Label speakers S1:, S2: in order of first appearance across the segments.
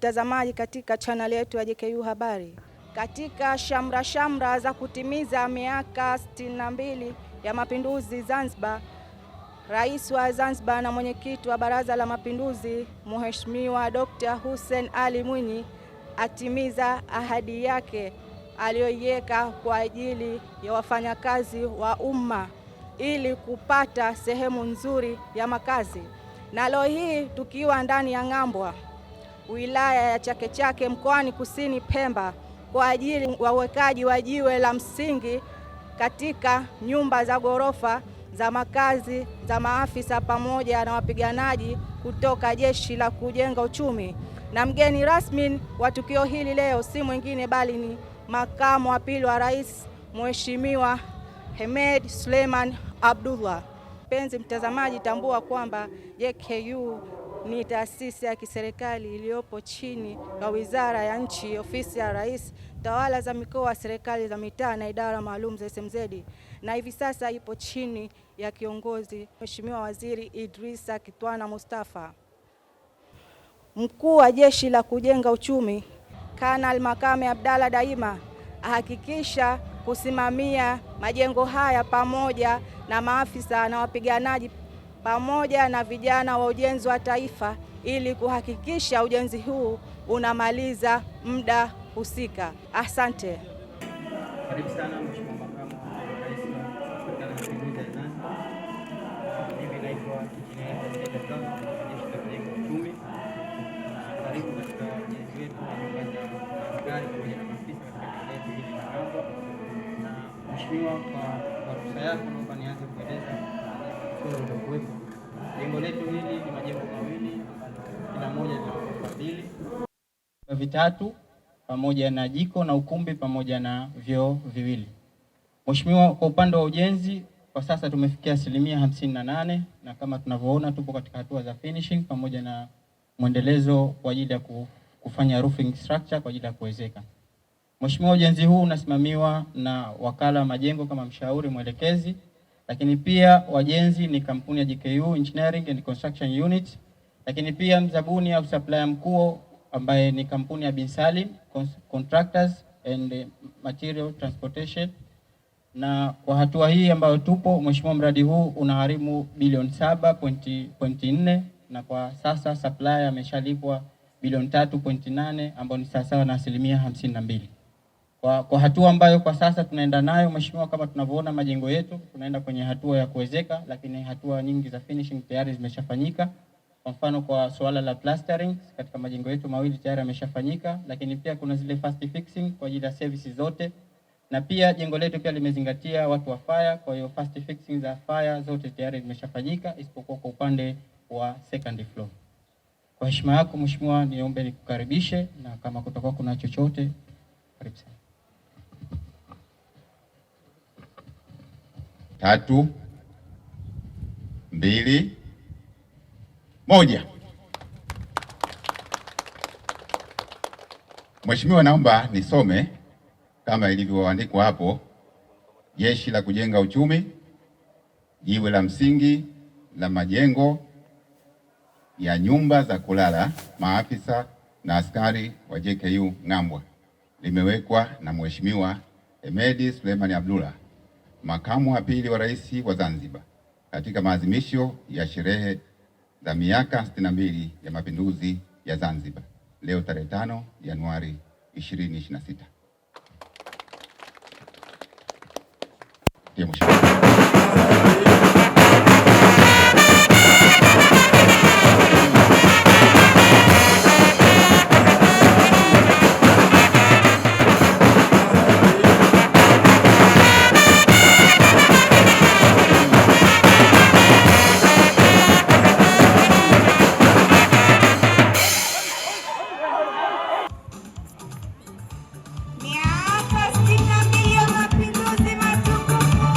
S1: mtazamaji katika channel yetu ya JKU Habari. Katika shamra za kutimiza miaka 62 ya mapinduzi Zanzibar, Rais wa Zanzibar na mwenyekiti wa Baraza la Mapinduzi Mheshimiwa Dr. Hussein Ali Mwinyi atimiza ahadi yake aliyoiweka kwa ajili ya wafanyakazi wa umma ili kupata sehemu nzuri ya makazi. Na leo hii tukiwa ndani ya Ngambwa, wilaya ya Chake Chake, mkoani Kusini Pemba, kwa ajili ya uwekaji wa jiwe la msingi katika nyumba za ghorofa za makazi za maafisa pamoja na wapiganaji kutoka Jeshi la Kujenga Uchumi. Na mgeni rasmi wa tukio hili leo si mwingine bali ni Makamu wa Pili wa Rais Mheshimiwa Hemed Suleiman Abdullah. Mpenzi mtazamaji, tambua kwamba JKU ni taasisi ya kiserikali iliyopo chini ya Wizara ya Nchi, Ofisi ya Rais, Tawala za Mikoa, Serikali za Mitaa na Idara Maalum za SMZ, na hivi sasa ipo chini ya kiongozi Mheshimiwa Waziri Idrisa Kitwana Mustafa. Mkuu wa Jeshi la Kujenga Uchumi Kanali Makame Abdalla daima ahakikisha kusimamia majengo haya pamoja na maafisa na wapiganaji pamoja na vijana wa ujenzi wa taifa ili kuhakikisha ujenzi huu unamaliza muda husika. Asante.
S2: Karibu sana Mheshimiwa Makamu wa Rais wa Serikali ya Mapinduzi ya Zanzibar. Mimi naitwa Injinia Jeshi la Kujenga Uchumi. Karibu katika ujenzi wetu wa nyumba za askari pamoja na maafisa katika eneo hili la Ngambwa. Na Mheshimiwa, kwa ruhusa yako naomba nianze kueleza mchoro uliokuwepo. Jengo letu hili ni majengo mawili ambayo kila moja lina ghorofa 2, vitatu pamoja na jiko na ukumbi pamoja na vyoo viwili. Mheshimiwa, kwa upande wa ujenzi kwa sasa tumefikia 58% na kama tunavyoona tupo katika hatua za finishing pamoja na mwendelezo kwa ajili ya kufanya roofing structure kwa ajili ya kuwezeka. Mheshimiwa, ujenzi huu unasimamiwa na wakala wa majengo kama mshauri mwelekezi, lakini pia wajenzi ni kampuni ya JKU Engineering and Construction Unit, lakini pia mzabuni au supplier mkuu ambaye ni kampuni ya Bin Salim Contractors and Material Transportation. Na kwa hatua hii ambayo tupo, Mheshimiwa, mradi huu unagharimu bilioni 7.4 na kwa sasa supplier ameshalipwa bilioni 3.8 ambao ni sawa na 52%. Kwa hatua ambayo kwa sasa tunaenda nayo Mheshimiwa, kama tunavyoona majengo yetu tunaenda kwenye hatua ya kuwezeka, lakini hatua nyingi za finishing tayari zimeshafanyika. Kwa mfano kwa swala la plastering katika majengo yetu mawili tayari yameshafanyika, lakini pia kuna zile fast fixing kwa ajili ya services zote, na pia jengo letu pia limezingatia watu wa fire, kwa hiyo fast fixing za fire zote tayari zimeshafanyika isipokuwa kwa upande wa second floor. Kwa heshima yako Mheshimiwa, niombe nikukaribishe na kama kutakuwa kuna chochote, karibu sana.
S3: 3, 2, 1. Mheshimiwa, naomba nisome kama ilivyoandikwa hapo. Jeshi la Kujenga Uchumi, jiwe la msingi la majengo ya nyumba za kulala maafisa na askari wa JKU Ngambwa limewekwa na Mheshimiwa Hemed Suleiman Abdullah, Makamu wa Pili wa Rais wa Zanzibar, katika maadhimisho ya sherehe za miaka 62 ya mapinduzi ya Zanzibar leo tarehe 5 Januari 2026.
S4: Miaka 62 ya mapinduzi matukufu.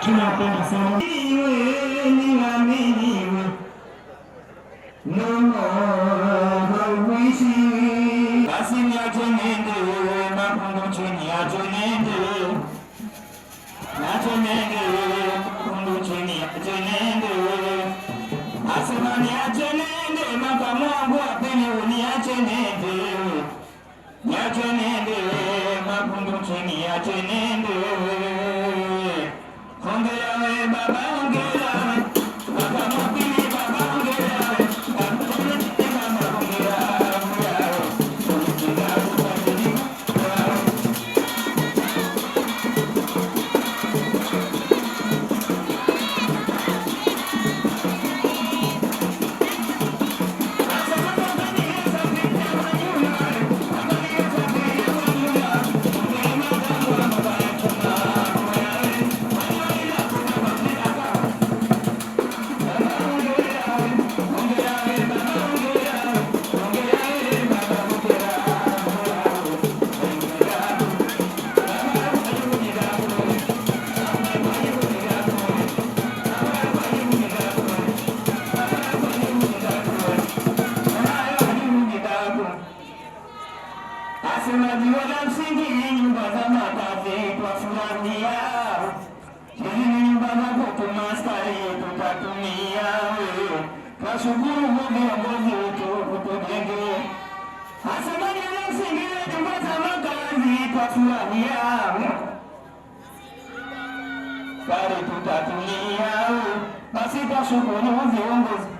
S4: tunapenda sana basi niache nende mapundu chini ache nende mapundu chini ache nende asema niache nende makamongo apeni uniache nende niache nende mapundu chini ache nende hongera we baba hongera baba mapili baba hongera Shukuru viongozi wetu kutujenge. Asemani anasingile tupata makazi twafurahia. Kare tutatulia. Basi twashukuru viongozi.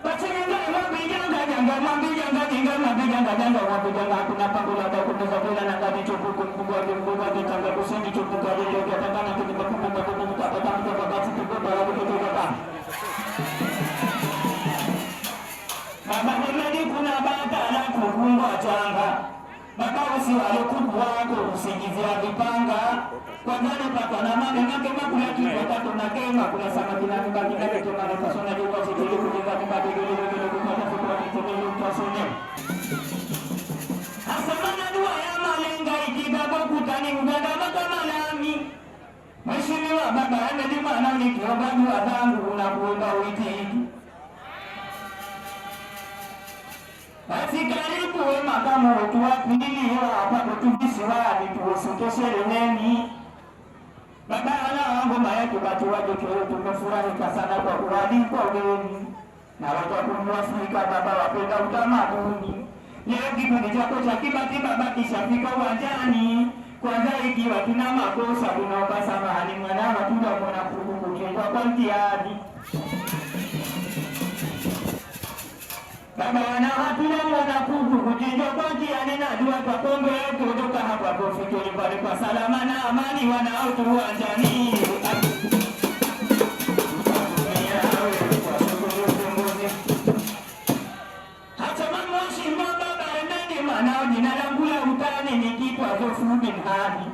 S4: Bachinga mabijanga janga mabijanga jinga mabijanga janga mabijanga kuna pangula kwa kutoza bila na ngadi chupuku mkubwa mkubwa kitanga kusingi chupuka ndio kitanga kimekumbuka kukumbuka patamo kwa basi tukopa hapo kutoka. Baba mwenye kuna bata na kukumba changa. Baba usiwale kuku wako usingizia vipanga. Kwa jana papa na mama na kema kuna kitu tatu na kema kuna samaki na kibaki na kema na fasona jua sisi kujenga kibaki ile kupata kwa kitendo fasona. Asamana dua ya malenga ikibaba kutani uganda kama nami. Mheshimiwa baba anadima na nikiomba dua zangu na kuomba uitiki. Basi karibu we makamu wetu wa pili hapa kutubisi wadi tuosokeshe leneni. Baba ana wangu mayetu wakati wa JKU tumefurahika sana kwa kualikwa ugeni na watakumu Afrika baba wapenda utamaduni. Leo kipindi chako cha Kibati baba kishafika uwanjani. Kwanza ikiwa tuna makosa tunaomba samahani mwanao, tunaona kujengwa kwa mtihani. Baba wanao tunaona kujengwa kwa mtihani na dua kwa kombe kutoka hapa kufika nyumbani kwa salama na amani wanao tu uwanjani. Jina langu la utani nikitwa Zofu bin Hadi.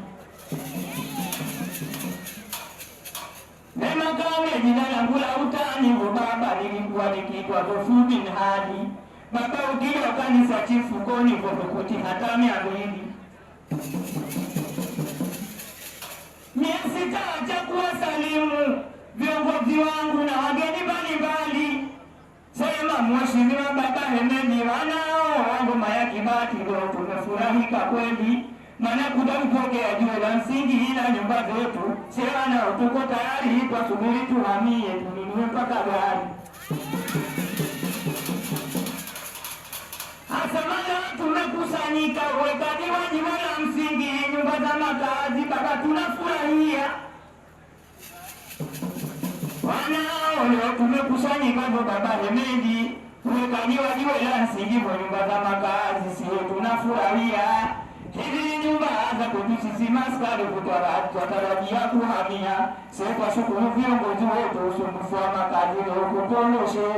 S4: Mema kame jina langu la utani baba nilikuwa nikitwa Zofu bin Hadi. Baba ukija kanisa chifu koni vokuti hata 200. Miezi tatu kuwasalimu viongozi wangu na wageni mbalimbali. Sema mheshimiwa baba Hemedi wanao ngoma ya Kibati leo tumefurahika kweli, maana kutapokea jiwe la msingi ila nyumba zetu sema na tuko tayari kwa subiri tuhamie tununue mpaka gari. Asamana tumekusanyika wekaji wa jiwe la msingi nyumba za makazi baba tunafurahia. Wanao leo tumekusanyika kwa baba Hemedi wekajiwa jiwe la msingi kwa nyumba za makazi sio tunafurahia. Hizi nyumba za kwetu sisi maskari tunatarajia kuhamia. Sio kwa shukuru viongozi wetu usumbufu wa makazi leo kutondoshe.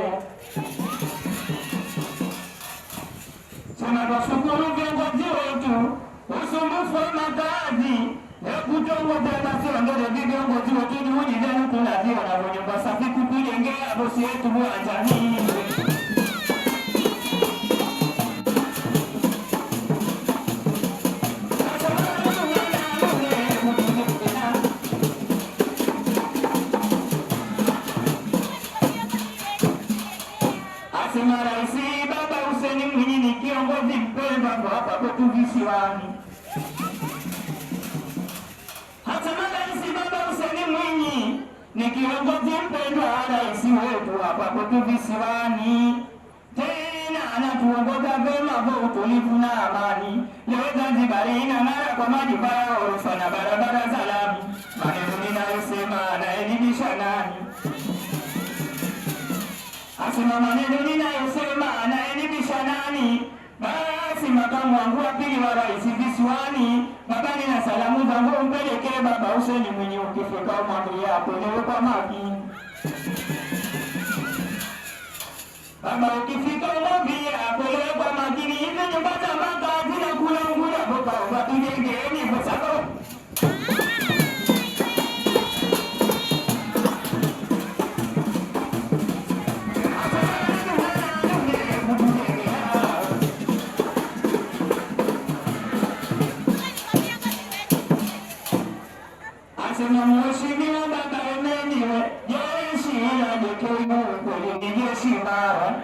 S4: Sema kwa shukuru viongozi wetu usumbufu wa makazi leo kutongoza basi ondole viongozi wetu juhudi zenu tunaziona na nyumba safi kutujengea bosi wetu uwanjani. Raisi baba Hussein Mwinyi ni kiongozi mpendwa kwa hapa kwetu visiwani. Raisi baba Hussein Mwinyi ni kiongozi mpendwa rais wetu hapa kwetu visiwani. Tena anatuongoza vema kwa utulivu na amani. Leo Zanzibar inang'ara kwa majumba ya ghorofa na barabara za lami. Maneno ninayosema anaelimisha nani? Asema maneno ninayosema anaelimisha nani? Basi makamu wangu wa pili wa rais visiwani, babani na salamu zangu mpelekee baba Hussein Mwinyi ukifika umwambie apelewe kwa makini. Baba ukifika umwambie apelewe kwa makini. Hizi nyumba za makazi na kula ngula baba tujengeni kwa sababu Asema mheshimiwa baba Hemedi jeshi la JKU kweli ni jeshi imara.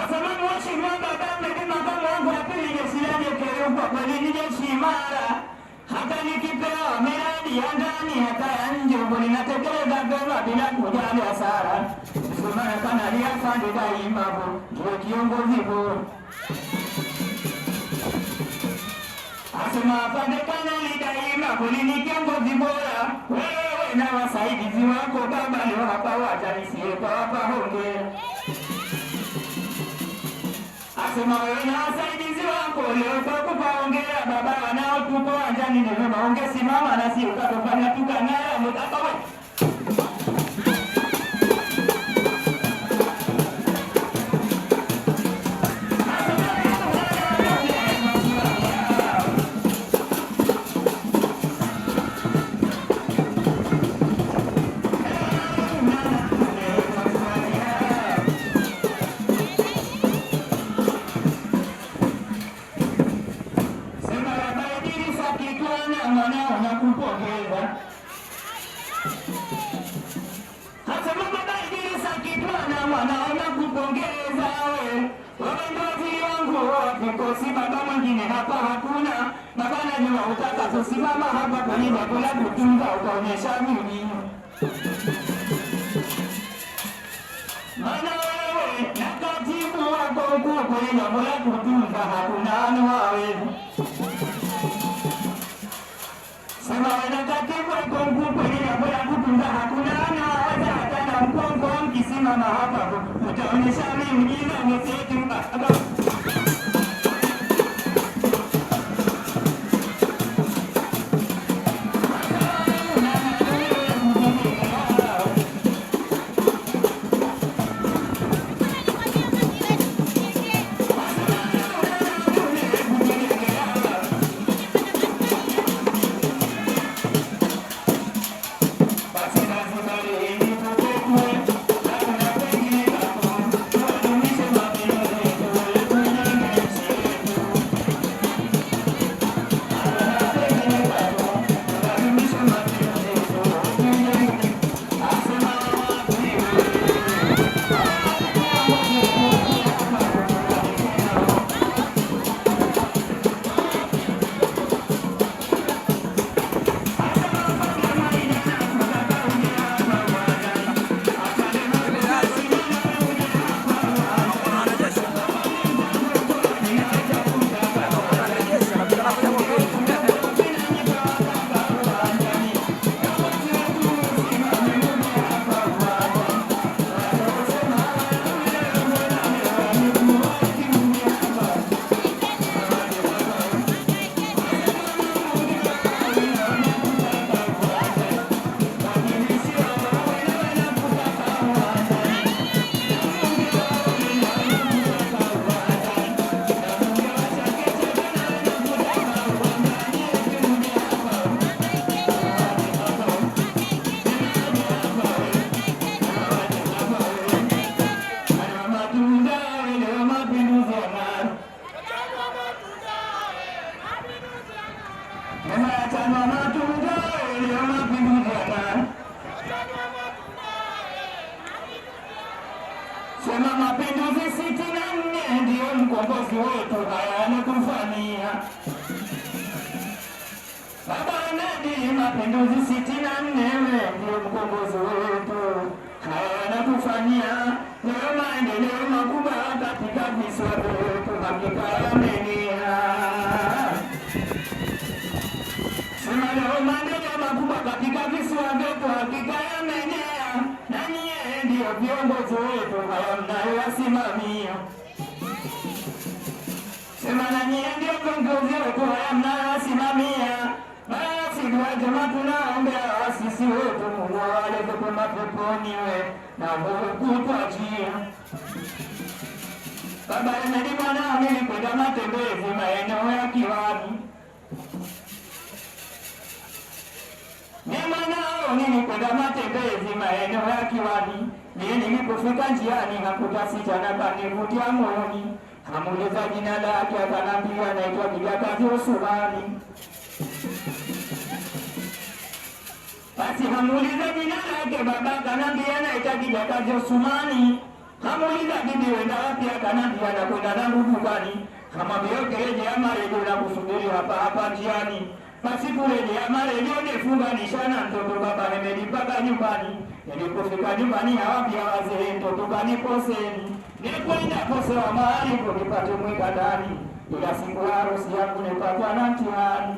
S4: Asema mheshimiwa baba Hemedi makamu wangu wa pili jeshi la JKU kweli ni jeshi imara. Hata nikipewa miradi ya ndani hata ya nje ninatekeleza vyema bila kujali hasara. Sema kana afande daima ndio kiongozi bora. Asema afande Kanali daima kweli ni kiongozi bora. Wewe na wasaidizi wako baba leo hapa watanisie kwa hapa hongera. Asema wewe na wasaidizi wako leo kwa kupaongea baba wanao tupo anjani ndio maonge simama na si ukatofanya tukang'ara mtaka wewe. Wanaona kupongeza wewe, waongozi wangu vikosi baba mwingine hapa hakuna. Baba najua utakazosimama hapa kwenye jambo la kutunza utaonyesha mimi. Maana wewe na katibu wako mkuu kwenye jambo la kutunza hakuna anawawezi. Sema wewe na katibu wako mkuu kwenye jambo la kutunza hakuna anawawezi. Hata na mkongo mkisimama hapa utaonyesha mimi mjinga mwenzetu baba. Sema mapinduzi 64 ndio mkombozi wetu, haya anatufanyia Baba Nadi. Mapinduzi 64 ndio mkombozi wetu, haya anatufanyia leo maendeleo makubwa katika visiwa vyetu, hakika yamenia. Sema leo maendeleo makubwa katika visiwa vyetu, hakika yamenia. Ndio viongozi wetu haya mnayoyasimamia. Sema na nyie ndio viongozi wetu haya mnayoyasimamia. Basi dua njema tunaombea waasisi wetu, Mungu awalete pema peponi we na nguvu kutuachia. Baba Hemedi mwanao nilikwenda matembezi maeneo ya Kiwani. Nilikwenda matembezi maeneo ya Kiwani. Nilipofika njiani nakuta msichana kanivutia moyoni. Kamuuliza jina lake akanambia anaitwa Kijakazi Usumani. Basi kamuuliza jina lake baba akanambia anaitwa Kijakazi Usumani. Kamuuliza bibi wenda wapi akanambia nakwenda zangu dukani. Kamwambia rejea marejeo na kusubiri hapa njiani. Basi kurejea marejeo nifunganisha na mtoto Baba Hemedi mpaka nyumbani. Nilipofika nyumbani hawapia wazee mtoto kaniposeni. Nilikwenda posewa mahali nipate mweka ndani. Ila siku ya harusi yangu nipatwa na mtihani.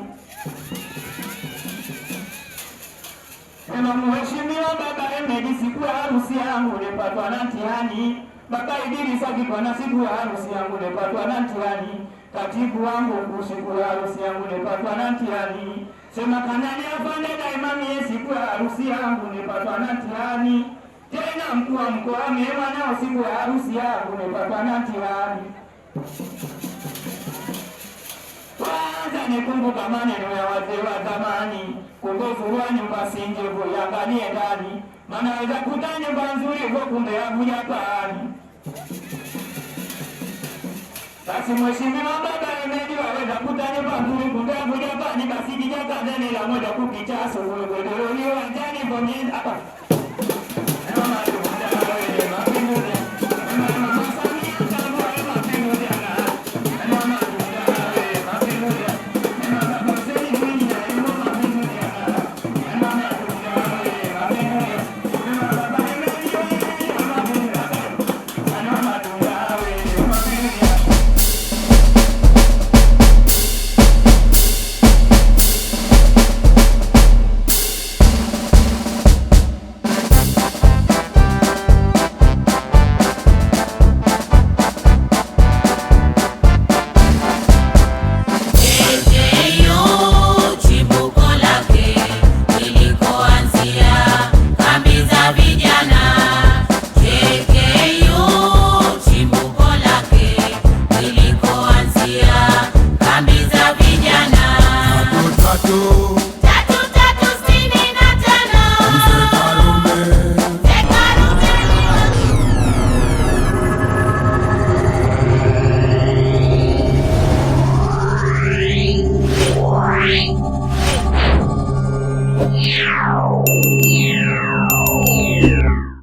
S4: Sema mheshimiwa Baba Hemedi, siku ya harusi yangu nipatwa na mtihani. Baba Idrisa kipana siku ya harusi yangu nipatwa na mtihani. Katibu wangu siku ya harusi yangu nipatwa na mtihani. Sema kanani afande daima mie siku ya harusi yangu nipatwa na mtihani. Tena mkuu wa mkoa mema nao siku ya harusi yangu nipatwa na mtihani. Kwanza nikumbuka maneno ya wazee wa zamani. Kungofu wa nyumba sinjevu yangalie ndani. Maana weza kuta nyumba nzuri kwa kumbe yavuja pani. Basi mheshimiwa Baba Hemedi waweza kuta nyumba nzuri kumbe yavuja pani. Basi kijaka zeni la moja kupita asubuhi. Kwedoro liyo wanjani mbonyeni hapa.